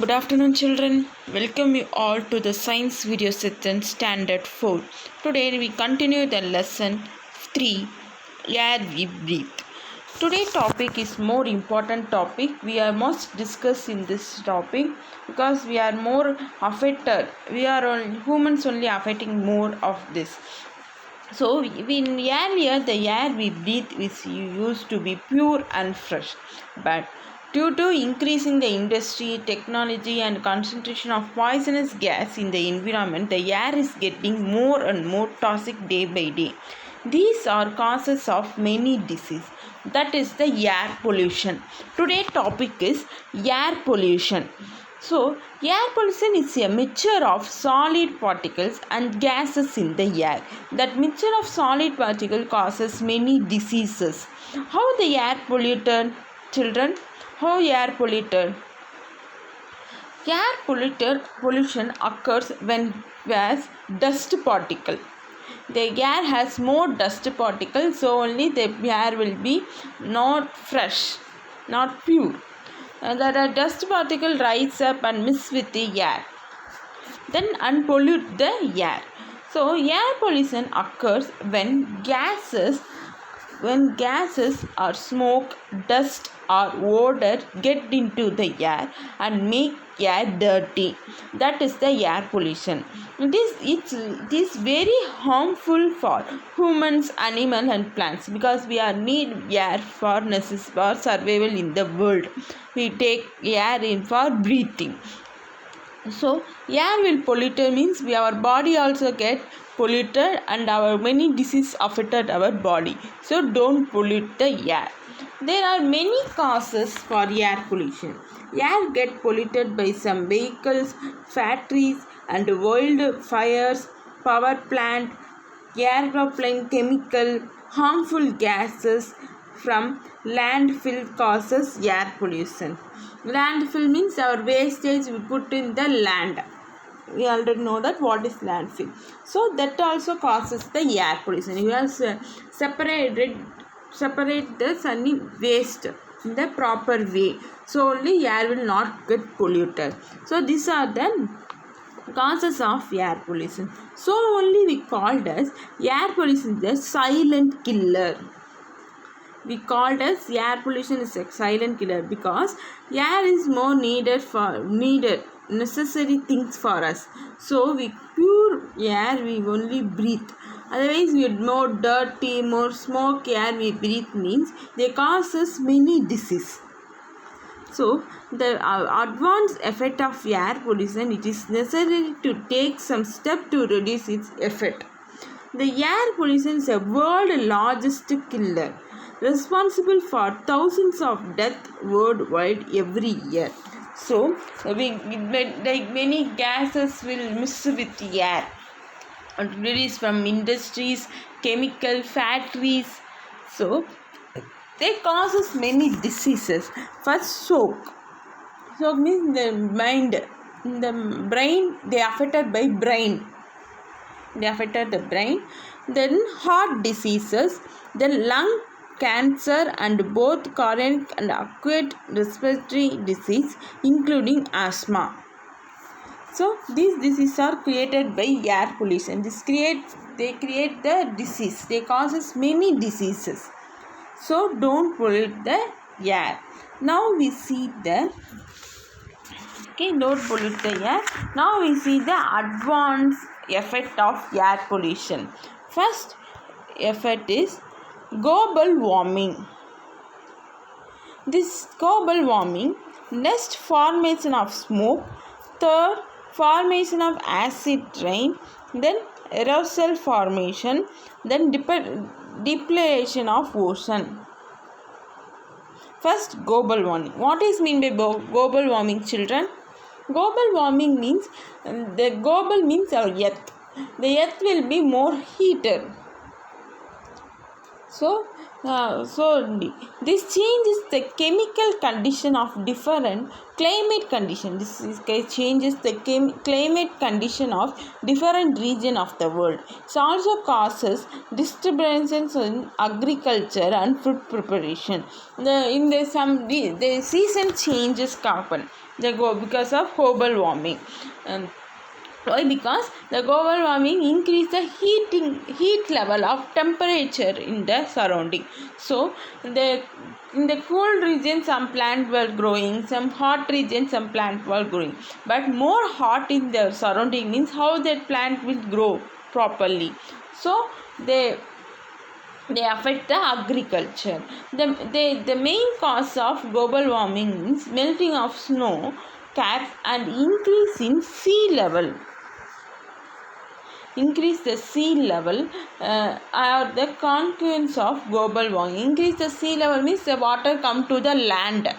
Good afternoon, children. Welcome you all to the science video section standard 4. Today we continue the lesson 3, air we breathe. Today's topic is more important topic. We are most discuss in this topic because we are more affected. We are all, humans only affecting more of this. So earlier the air we breathe is used to be pure and fresh, but due to increasing the industry, technology and concentration of poisonous gas in the environment, the air is getting more and more toxic day by day. These are causes of many diseases. That is the air pollution. Today's topic is air pollution. So, air pollution is a mixture of solid particles and gases in the air. That mixture of solid particles causes many diseases. How the air polluted, children? How air polluted? Pollution occurs when there's dust particle. The air has more dust particles, so only the air will be not fresh, not pure. The dust particle rise up and mix with the air, then unpollute the air. So air pollution occurs when gases or smoke, dust or odor get into the air and make air dirty. That is the air pollution. It is very harmful for humans, animals and plants because we are need air for survival in the world. We take air in for breathing. So air will pollute means our body also get polluted and our many diseases affected our body. So don't pollute the air. There are many causes for air pollution. Air get polluted by some vehicles, factories and wildfires, power plant, aeroplane chemical, harmful gases from landfill causes air pollution. Landfill means our wastage we put in the land. We already know that what is landfill. So that also causes the air pollution. You have separate the sunny waste in the proper way. So only air will not get polluted. So these are the causes of air pollution. So only we called as air pollution the silent killer. We called as air pollution is a silent killer because air is more needed necessary things for us. So we pure air we only breathe. Otherwise we more dirty, more smoke air we breathe means they cause us many disease. So the advanced effect of air pollution, it is necessary to take some step to reduce its effect. The air pollution is a world largest killer, responsible for thousands of deaths worldwide every year. So many gases will mix with the air and release from industries, chemical factories. So they causes many diseases. First, stroke means the mind, the brain, they affected by brain. They affected the brain. Then heart diseases, then lung cancer and both chronic and acute respiratory disease including asthma. So these diseases are created by air pollution. They create the disease. They causes many diseases. So don't pollute the air. Now we see don't pollute the air. Now we see the advanced effect of air pollution. First effect is global warming. This global warming, next formation of smoke, third formation of acid rain, then aerosol formation, then depletion of ocean. First, global warming. What is mean by global warming, children? Global warming means the global means our earth. The earth will be more heated. So This changes the chemical condition of different climate condition. Changes the climate condition of different region of the world. It also causes disturbances in agriculture and food preparation. The season changes happen. They go because of global warming. Why? Because the global warming increase the heat level of temperature in the surrounding. So in the cold region some plant were growing, some hot region some plant were growing. But more hot in the surrounding means how that plant will grow properly. So they affect the agriculture. The main cause of global warming means melting of snow caps and increase in sea level. Increase the sea level are the consequence of global warming. Increase the sea level means the water come to the land.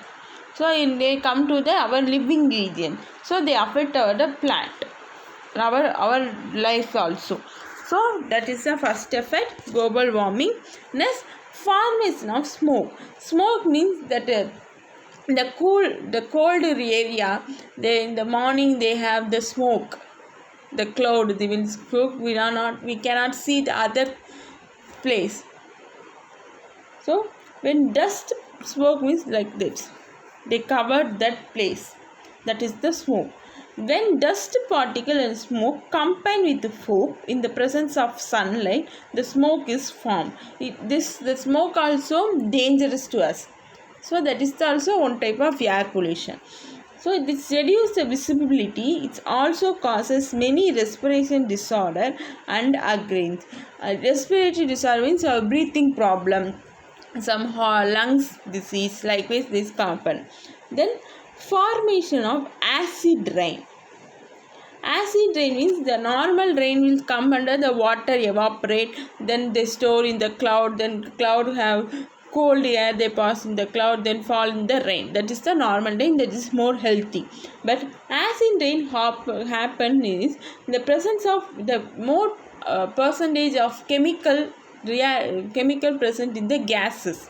So they come to our living region. So they affect the plant, our life also. So that is the first effect, global warming. Next, formation of smoke. Smoke means that the cold area, in the morning they have the smoke. The cloud, they will smoke. We cannot see the other place. So when dust smoke means like this, they covered that place. That is the smoke. When dust particle and smoke combine with the fog in the presence of sunlight, the smoke is formed. The smoke also dangerous to us. So that is also one type of air pollution. So this reduces the visibility. It also causes many respiration disorder and migraines. Respiratory disorder means a breathing problem, some lungs disease, likewise this happen. Then formation of acid rain. Acid rain means the normal rain will come under the water evaporate, then they store in the cloud, then cloud have cold air, they pass in the cloud, then fall in the rain. That is the normal rain, that is more healthy. But acid rain happen is the presence of the more percentage of chemical present in the gases.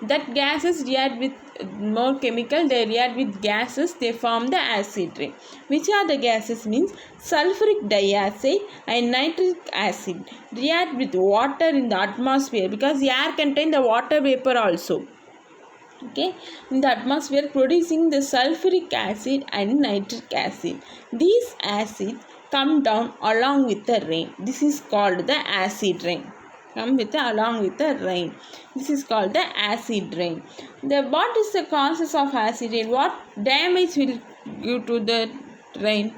That gases react with more chemical, they react with gases, they form the acid rain. Which are the gases means sulfuric dioxide and nitric acid react with water in the atmosphere, because the air contains the water vapor also. Okay, in the atmosphere producing the sulfuric acid and nitric acid. These acids come down along with the rain. This is called the acid rain. Along with the rain. This is called the acid rain. What is the causes of acid rain? What damage will give to the rain?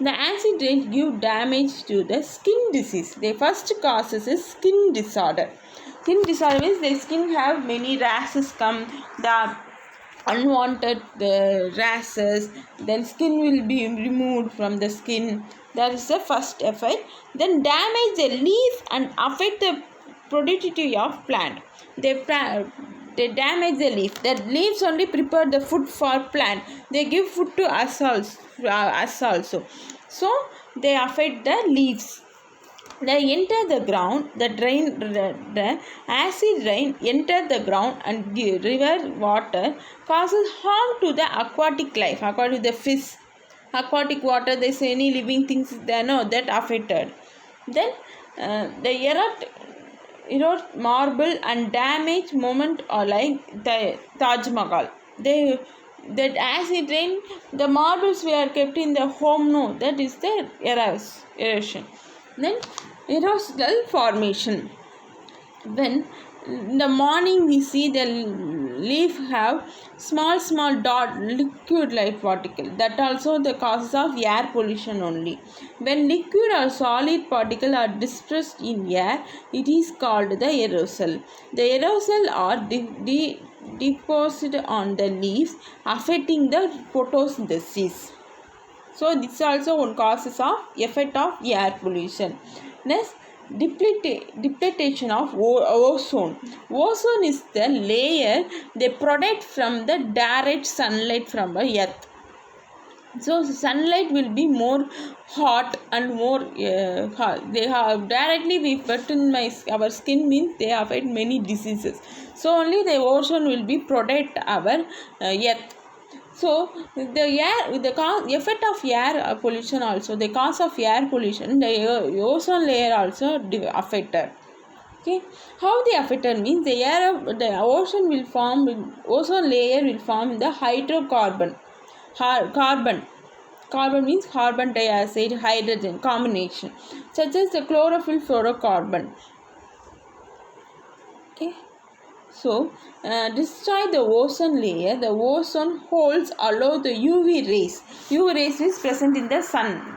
The acid rain give damage to the skin disease. The first causes is skin disorder. Skin disorder means the skin have many rashes come, the unwanted rashes, then skin will be removed from the skin. That is the first effect. Then damage the leaf and affect the productivity of plant. They damage the leaf. The leaves only prepare the food for plant. They give food to us also. So they affect the leaves. They enter the ground. The acid rain enter the ground and the river water causes harm to the aquatic life. According to the fish, aquatic water, there is any living things there, no, that affected. Then the erode marble and damage monument or like the Taj Mahal. That acid rain, the marbles were kept in the home, no, that is the erosion. Then erosional formation. When in the morning we see the leaf have small dot liquid like particle, that also the causes of air pollution only. When liquid or solid particle are dispersed in air, it is called the aerosol. The aerosol are deposited on the leaves, affecting the photosynthesis. So this is also one causes of effect of air pollution. Next, depletion of ozone. Ozone is the layer they protect from the direct sunlight from the earth. So sunlight will be more hot and more hot. They have directly we put in our skin means they affect many diseases. So only the ozone will be protect our earth. So the air, effect of air pollution also, the cause of air pollution, the ozone layer also affected. Okay, how they affected means the ocean will form, ozone layer will form in the hydrocarbon. Carbon means carbon dioxide, hydrogen combination, such as the chlorophyll fluorocarbon. Okay. So, destroy the ozone layer. The ozone holes allow the UV rays. UV rays is present in the sun.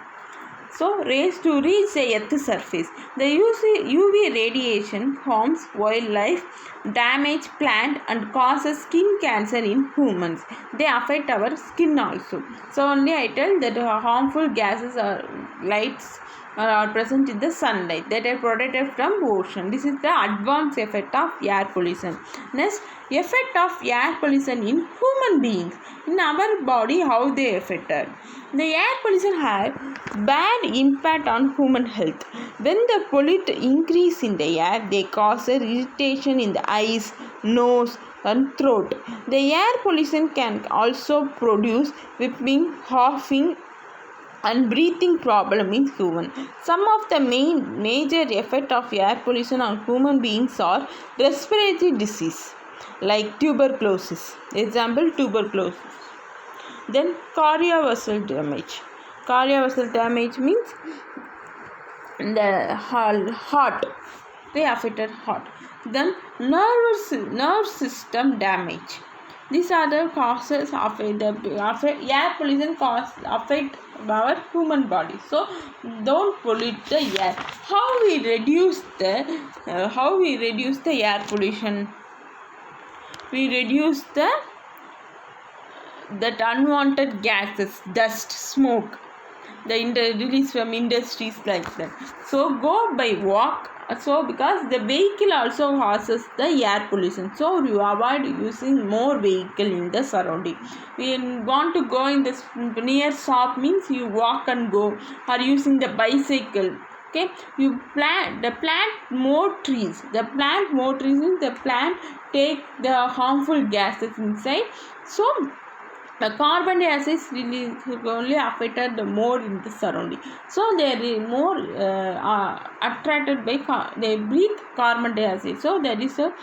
So, rays to reach the Earth's surface. The UV radiation harms wildlife, damage plant and causes skin cancer in humans. They affect our skin also. So, only I tell that harmful gases or lights are present in the sunlight that are protected from ocean. This is the advanced effect of air pollution. Next, effect of air pollution in human beings. In our body, how they affected. The air pollution have bad impact on human health. When the pollutant increase in the air, they cause irritation in the eyes, nose and throat. The air pollution can also produce whipping, coughing and breathing problem in human. Some of the major effect of air pollution on human beings are respiratory disease like tuberculosis. Example, tuberculosis. Then cardiovascular damage. Cardiovascular damage means the heart. They affected heart. Then nerve system damage. These are the causes of the air pollution affect our human body. So don't pollute the air. How we reduce the air pollution? We reduce that unwanted gases, dust, smoke, the release from industries like that. So go by walk. So because the vehicle also causes the air pollution, so you avoid using more vehicle in the surrounding. We want to go in this near shop means you walk and go, or using the bicycle. Okay, you plant more trees. The plant take the harmful gases inside. So the carbon dioxide release only affected the more in the surrounding. So they are more attracted by they breathe carbon dioxide. So there is a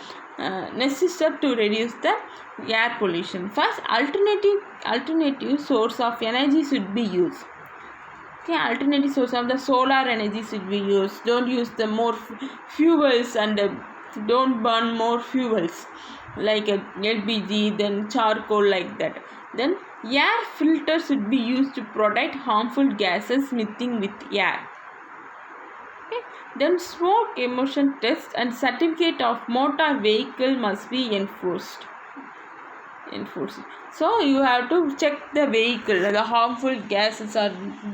necessary to reduce the air pollution. First, alternative source of energy should be used. Okay, alternative source of the solar energy should be used. Don't use the more fuels and don't burn more fuels like LPG, then charcoal like that. Then air filter should be used to protect harmful gases mixing with air. Okay. Then smoke emission test and certificate of motor vehicle must be enforced. So you have to check the vehicle. The harmful gases are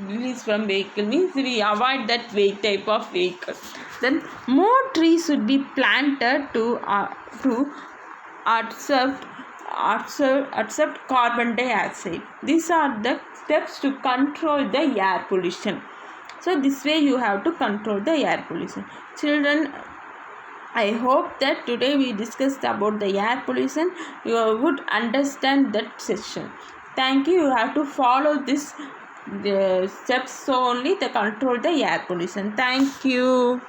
released from vehicle means we avoid that type of vehicle. Then more trees should be planted to accept carbon dioxide. These are the steps to control the air pollution. So this way you have to control the air pollution. Children, I hope that today we discussed about the air pollution. You would understand that session. Thank you. You have to follow this the steps so only to control the air pollution. Thank you.